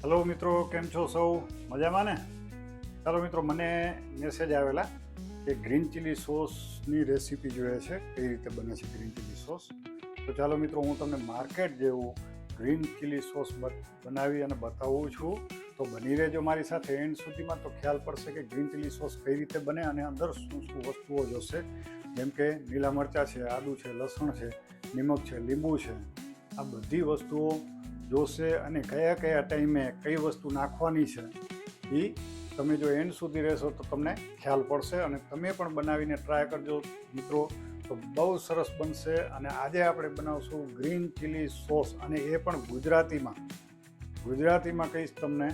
Hello મિત્રો, કેમ છો સૌ? મજામાં ને? ચાલો મિત્રો, મને મેસેજ આવેલા કે ગ્રીન ચીલી સોસની રેસીપી જોઈએ છે, કઈ રીતે બને છે ગ્રીન ચીલી સોસ. તો ચાલો મિત્રો, હું તમને માર્કેટ જેવું ગ્રીન ચીલી સોસ બનાવી અને બતાવું છું. તો બની રહેજો મારી સાથે એન્ડ સુધીમાં, તો ખ્યાલ પડશે કે ગ્રીન ચીલી સોસ કઈ રીતે બને અને અંદર શું શું વસ્તુઓ જોશે. જેમ કે લીલા મરચાં છે, આદુ છે, લસણ છે, નિમક છે, લીંબુ છે, આ બધી વસ્તુઓ જોશે અને કયા કયા ટાઈમે કઈ વસ્તુ નાખવાની છે એ તમે જો એન્ડ સુધી રહેશો તો તમને ખ્યાલ પડશે અને તમે પણ બનાવીને ટ્રાય કરજો મિત્રો, તો બહુ સરસ બનશે. અને આજે આપણે બનાવશું ગ્રીન ચીલી સોસ, અને એ પણ ગુજરાતીમાં કહીશ તમને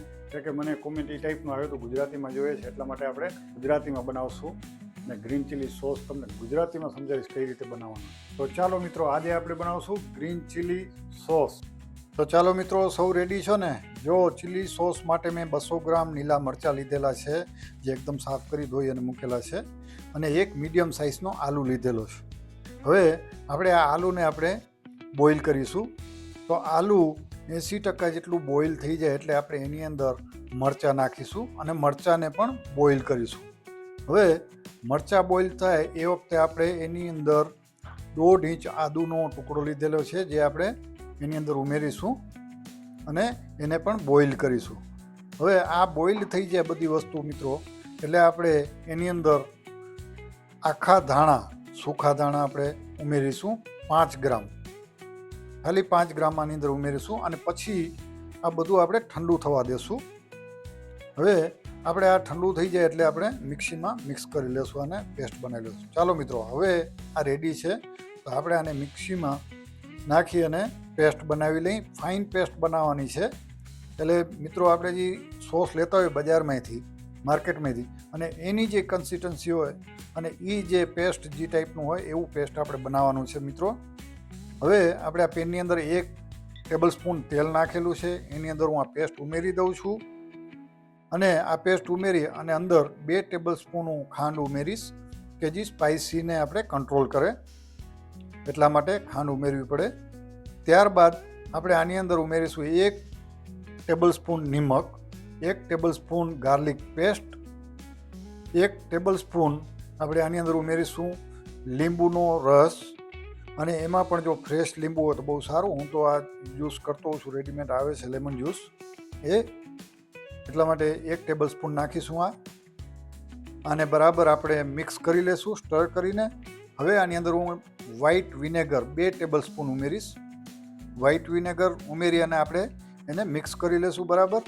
કે મને કોમેન્ટ એ ટાઈપનો આવ્યો તો ગુજરાતીમાં જોઈએ છે, એટલા માટે આપણે ગુજરાતીમાં બનાવશું ને ગ્રીન ચીલી સોસ તમને ગુજરાતીમાં સમજાવીશ કઈ રીતે બનાવવાનું. તો ચાલો મિત્રો, આજે આપણે બનાવશું ગ્રીન ચીલી સોસ. તો ચાલો મિત્રો, સૌ રેડી છો ને? જો ચીલી સોસ માટે મેં 200 ગ્રામ લીલા મરચાં લીધેલા છે, જે એકદમ સાફ કરી ધોઈ અને મૂકેલા છે, અને એક મીડિયમ સાઇઝનો આલુ લીધેલો છે. હવે આપણે આ આલુને આપણે બોઇલ કરીશું. તો આલુ 80% જેટલું બોઇલ થઈ જાય એટલે આપણે એની અંદર મરચાં નાખીશું અને મરચાંને પણ બોઇલ કરીશું. હવે મરચાં બોઇલ થાય એ વખતે આપણે એની અંદર 1.5 ઇંચ આદુનો ટુકડો લીધેલો છે, જે આપણે એની અંદર ઉમેરીશું અને એને પણ બોઇલ કરીશું. હવે આ બોઇલ થઈ જાય બધી વસ્તુ મિત્રો, એટલે આપણે એની અંદર આખા ધાણા, સૂકા ધાણા આપણે ઉમેરીશું 5 ગ્રામ, ખાલી 5 ગ્રામ આની અંદર ઉમેરીશું અને પછી આ બધું આપણે ઠંડુ થવા દેશું. હવે આપણે આ ઠંડુ થઈ જાય એટલે આપણે મિક્સીમાં મિક્સ કરી લેશું અને પેસ્ટ બનાવી લઈશું. ચાલો મિત્રો, હવે આ રેડી છે, તો આપણે આને મિક્સીમાં નાખી અને પેસ્ટ બનાવી લઈ. ફાઇન પેસ્ટ બનાવવાની છે. એટલે મિત્રો, આપણે જે સોસ લેતા હોય બજારમાંથી, માર્કેટમાંથી, અને એની જે કન્સિસ્ટન્સી હોય અને એ જે પેસ્ટ જે ટાઈપનું હોય એવું પેસ્ટ આપણે બનાવવાનું છે મિત્રો. હવે આપણે આ પેનની અંદર 1 ટેબલ સ્પૂન તેલ નાખેલું છે, એની અંદર હું આ પેસ્ટ ઉમેરી દઉં છું અને આ પેસ્ટ ઉમેરી અને અંદર 2 ટેબલ સ્પૂન હું ખાંડ ઉમેરીશ, કે જે સ્પાઇસીને આપણે કંટ્રોલ કરે એટલા માટે ખાંડ ઉમેરવી પડે. ત્યારબાદ આપણે આની અંદર ઉમેરીશું 1 ટેબલ સ્પૂન નિમક, 1 tablespoon garlic paste, 1 tablespoon આપણે આની અંદર ઉમેરીશું લીંબુનો રસ, અને એમાં પણ જો ફ્રેશ લીંબુ હોય તો બહુ સારું. હું તો આ જ્યુસ કરતો હોઉં છું, રેડીમેડ આવે છે લેમન જ્યુસ, એટલા માટે 1 ટેબલ સ્પૂન નાખીશું. આને બરાબર આપણે મિક્સ કરી લેશું, સ્ટર કરીને. હવે આની અંદર હું વ્હાઈટ વિનેગર 2 ટેબલ સ્પૂન ઉમેરીશ. વ્હાઈટ વિનેગર ઉમેરી અને આપણે એને મિક્સ કરી લેશું બરાબર,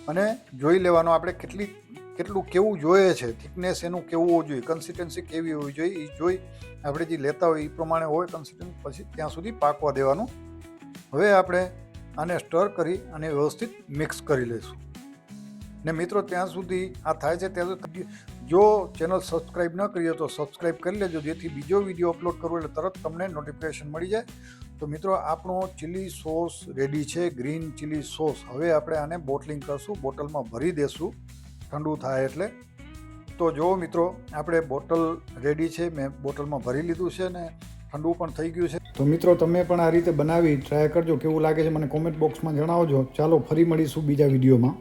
અને જોઈ લેવાનું આપણે કેટલું કેવું જોઈએ છે, થિકનેસ એનું કેવું હોવું જોઈએ, કન્સિસ્ટન્સી કેવી હોવી જોઈએ, એ જોઈ આપણે જે લેતા હોય એ પ્રમાણે હોય કન્સિસ્ટન્સી, પછી ત્યાં સુધી પાકવા દેવાનું. હવે આપણે આને સ્ટર કરી અને વ્યવસ્થિત મિક્સ કરી લઈશું. ને મિત્રો, ત્યાં સુધી આ થાય છે ત્યાં સુધી જો ચેનલ સબસ્ક્રાઈબ ન કરી હોય તો સબસ્ક્રાઈબ કરી લેજો, જેથી બીજો વિડીયો અપલોડ કરવો એટલે તરત તમને નોટિફિકેશન મળી જાય. તો મિત્રો, આપણો ચીલી સોસ રેડી છે, ગ્રીન ચીલી સોસ. હવે આપણે આને બોટલિંગ કરશું, બોટલમાં ભરી દેશું ઠંડુ થાય એટલે. તો જો મિત્રો, આપણે બોટલ રેડી છે, મેં બોટલમાં ભરી લીધું છે ને ઠંડુ પણ થઈ ગયું છે. તો મિત્રો, તમે પણ આ રીતે બનાવી ટ્રાય કરજો, કેવું લાગે છે મને કોમેન્ટ બોક્સમાં જણાવજો. ચાલો, ફરી મળીશું બીજા વિડીયોમાં.